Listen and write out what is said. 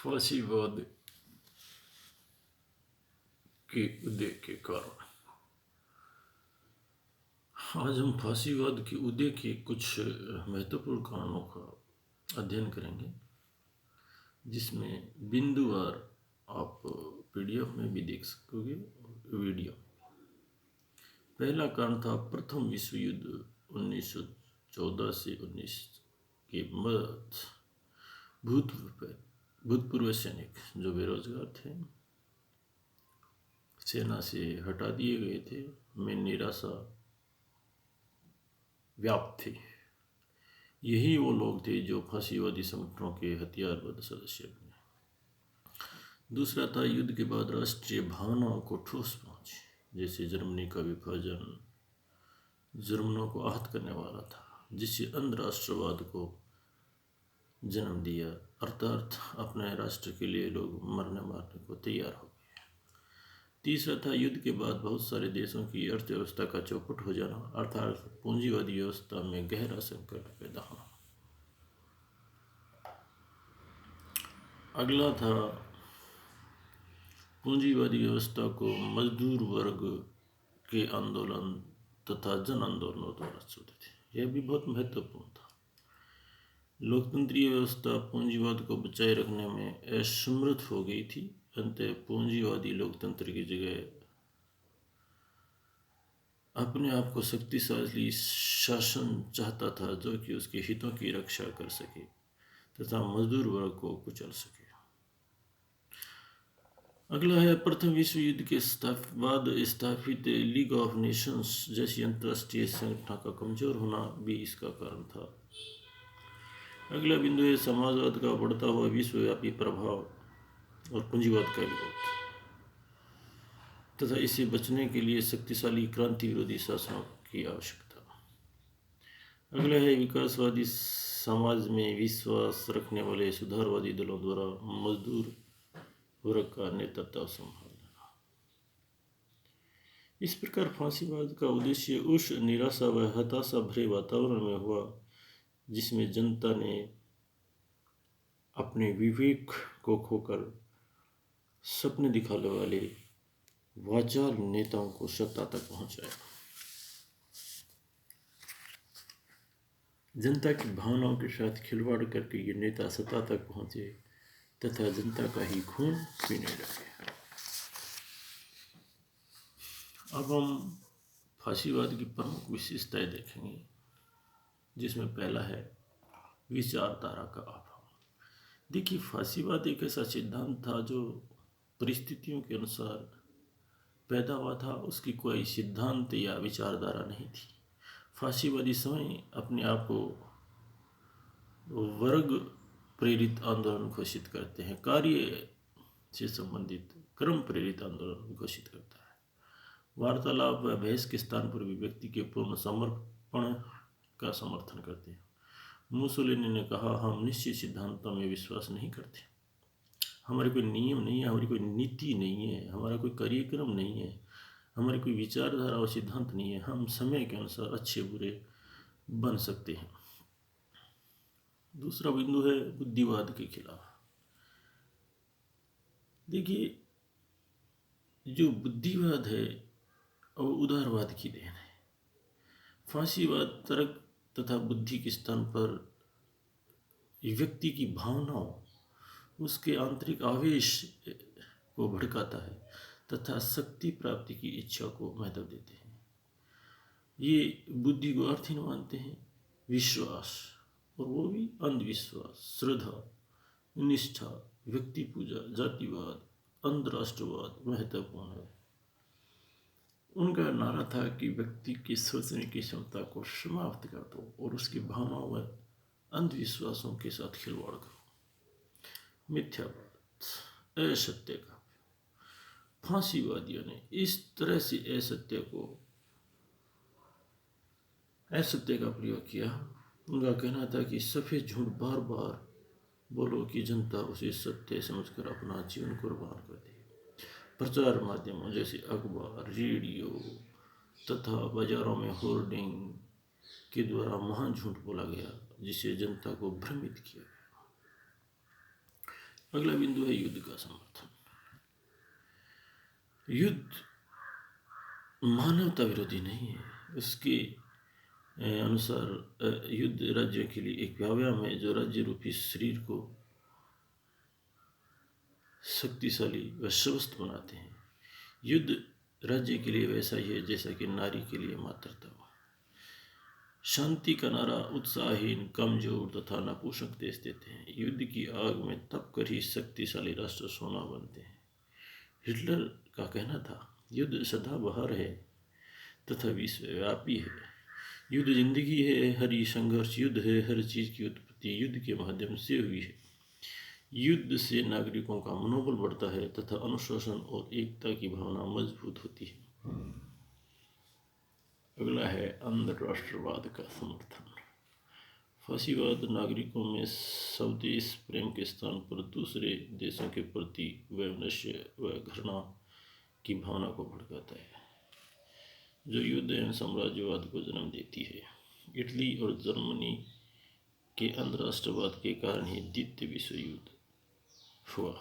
फांसीवाद के उदय के कारण। आज हम फांसीवाद के उदय के कुछ महत्वपूर्ण कारणों का अध्ययन करेंगे, जिसमें बिंदुवार आप पीडीएफ में भी देख सकोगे और वीडियो। पहला कारण था प्रथम विश्व युद्ध 1914 से 19 के मध्य भूतपूर्व सैनिक जो बेरोजगार थे, सेना से हटा दिए गए थे, में निराशा व्याप्त थी। यही वो लोग थे जो फांसीवादी संगठनों के हथियारबंद सदस्य बने। दूसरा था युद्ध के बाद राष्ट्रीय भावनाओं को ठोस पहुंची, जैसे जर्मनी का विभाजन जर्मनों को आहत करने वाला था, जिससे अंध राष्ट्रवाद को जन्म दिया, अर्थात अपने राष्ट्र के लिए लोग मरने मारने को तैयार हो गए। तीसरा था युद्ध के बाद बहुत सारे देशों की अर्थव्यवस्था का चौपट हो जाना, अर्थात पूंजीवादी व्यवस्था में गहरा संकट पैदा होना। अगला था पूंजीवादी व्यवस्था को मजदूर वर्ग के आंदोलन तथा जन आंदोलनों द्वारा चलते थे। यह भी बहुत महत्वपूर्ण था। लोकतंत्रीय व्यवस्था पूंजीवाद को बचाए रखने में असमर्थ हो गई थी। अंततः पूंजीवादी लोकतंत्र की जगह अपने आप को शक्तिशाली शासन चाहता था, जो कि उसके हितों की रक्षा कर सके तथा मजदूर वर्ग को कुचल सके। अगला है प्रथम विश्व युद्ध के बाद स्थापित लीग ऑफ नेशंस जैसी अंतर्राष्ट्रीय संगठन का कमजोर होना भी इसका कारण था। अगला बिंदु है समाजवाद का बढ़ता हुआ विश्वव्यापी प्रभाव और पूंजीवाद का विरोध तथा इसे बचने के लिए शक्तिशाली क्रांति विरोधी शासनों की आवश्यकता। अगला है विकासवादी समाज में विश्वास रखने वाले सुधारवादी दलों द्वारा मजदूर वर्ग का नेतृत्व संभालना। इस प्रकार फांसीवाद का उद्देश्य उस निराशा व हताशा भरे वातावरण में हुआ जिसमें जनता ने अपने विवेक को खोकर सपने दिखाने वाले वाचाल नेताओं को सत्ता तक पहुंचाया। जनता की भावनाओं के साथ खिलवाड़ करके ये नेता सत्ता तक पहुंचे तथा जनता का ही खून पीने लगे। अब हम फांसीवाद की प्रमुख विशेषताएं देखेंगे, जिसमें पहला है विचारधारा का अभाव। देखिए, फांसीवाद एक ऐसा सिद्धांत था जो परिस्थितियों के अनुसार पैदा हुआ था, उसकी कोई सिद्धांत या विचारधारा नहीं थी। फांसीवादी समय अपने आप को वर्ग प्रेरित आंदोलन घोषित करते हैं, कार्य से संबंधित क्रम प्रेरित आंदोलन घोषित करता है। वार्तालाप व बहस के स्थान पर भी व्यक्ति के पूर्ण समर्पण का समर्थन करते हैं। मुसोलिनी ने कहा, हम निश्चित सिद्धांतों में विश्वास नहीं करते, हमारे कोई नियम नहीं है, हमारी कोई नीति नहीं है, हमारा कोई कार्यक्रम नहीं है, हमारी कोई विचारधारा और सिद्धांत नहीं है, हम समय के अनुसार अच्छे बुरे बन सकते हैं। दूसरा बिंदु है बुद्धिवाद के खिलाफ। देखिए, जो बुद्धिवाद है वो उदारवाद की देन है। फांसीवाद तर्क तथा बुद्धि के स्थान पर व्यक्ति की भावनाओं, उसके आंतरिक आवेश को भड़काता है तथा शक्ति प्राप्ति की इच्छा को महत्व देते हैं। ये बुद्धि को अर्थहीन मानते हैं। विश्वास, और वो भी अंधविश्वास, श्रद्धा, निष्ठा, व्यक्ति पूजा, जातिवाद, अंधराष्ट्रवाद महत्वपूर्ण है। उनका नारा था कि व्यक्ति की सोचने की क्षमता को समाप्त कर दो और उसकी भावनाओं व अंधविश्वासों के साथ खिलवाड़ करो। मिथ्यावाद, असत्य का, फांसीवादियों ने इस तरह से असत्य का प्रयोग किया। उनका कहना था कि सफेद झूठ बार बार बोलो कि जनता उसे सत्य समझकर अपना जीवन कुर्बान कर दे। प्रचार माध्यमों जैसे अखबार, रेडियो तथा बाजारों में होर्डिंग के द्वारा महान झूठ बोला गया, जिससे जनता को भ्रमित किया गया। अगला बिंदु है युद्ध का समर्थन। युद्ध मानवता विरोधी नहीं है। उसके अनुसार युद्ध राज्य के लिए एक व्यायाम है जो राज्य रूपी शरीर को शक्तिशाली व स्वस्थ बनाते हैं। युद्ध राज्य के लिए वैसा ही है जैसा कि नारी के लिए मातृत्व। शांति का नारा उत्साहहीन, कमजोर तथा नपुंसक देश देते हैं। युद्ध की आग में तप कर ही शक्तिशाली राष्ट्र सोना बनते हैं। हिटलर का कहना था, युद्ध सदाबहार है तथा विश्वव्यापी है। युद्ध जिंदगी है, हर संघर्ष युद्ध है, हर चीज की उत्पत्ति युद्ध के माध्यम से हुई है। युद्ध से नागरिकों का मनोबल बढ़ता है तथा अनुशासन और एकता की भावना मजबूत होती है। अगला है अंधराष्ट्रवाद का समर्थन। फासीवाद नागरिकों में स्वदेश प्रेम के स्थान पर दूसरे देशों के प्रति वैमनस्य व घृणा की भावना को भड़काता है, जो युद्ध एवं साम्राज्यवाद को जन्म देती है। इटली और जर्मनी के अंधराष्ट्रवाद के कारण ही द्वितीय विश्व युद्ध हुआ।